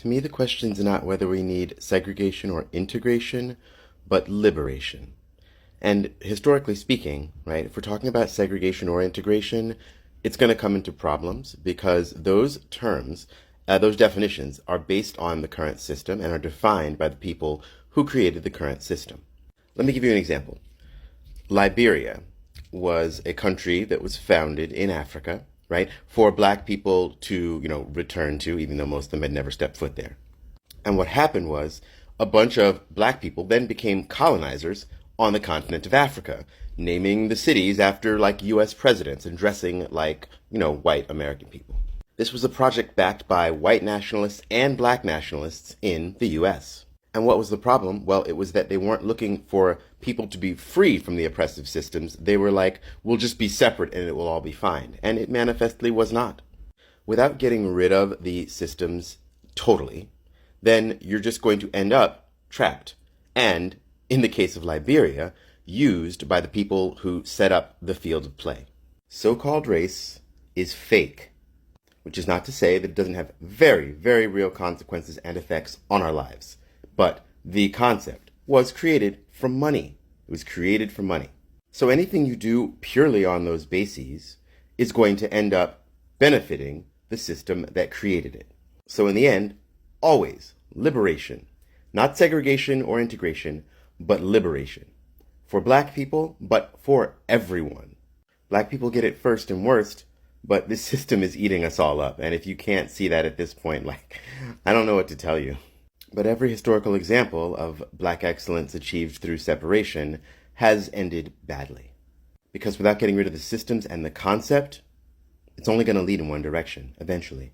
To me, the question's not whether we need segregation or integration, but liberation. And historically speaking, right, if we're talking about segregation or integration, it's going to come into problems because those terms, those definitions are based on the current system and are defined by the people who created the current system. Let me give you an example. Liberia was a country that was founded in Africa, right, for black people to, return to, even though most of them had never stepped foot there. And what happened was a bunch of black people then became colonizers on the continent of Africa, naming the cities after like US presidents and dressing like, white American people. This was a project backed by white nationalists and black nationalists in the US. And what was the problem? Well, it was that they weren't looking for people to be free from the oppressive systems. They were like, we'll just be separate and it will all be fine. And it manifestly was not. Without getting rid of the systems totally, then you're just going to end up trapped. And, in the case of Liberia, used by the people who set up the field of play. So-called race is fake, which is not to say that it doesn't have very, very real consequences and effects on our lives. But the concept was created from money. It was created for money. So anything you do purely on those bases is going to end up benefiting the system that created it. So in the end, always liberation. Not segregation or integration, but liberation. For black people, but for everyone. Black people get it first and worst, but this system is eating us all up. And if you can't see that at this point, I don't know what to tell you. But every historical example of black excellence achieved through separation has ended badly. Because without getting rid of the systems and the concept, it's only going to lead in one direction, eventually.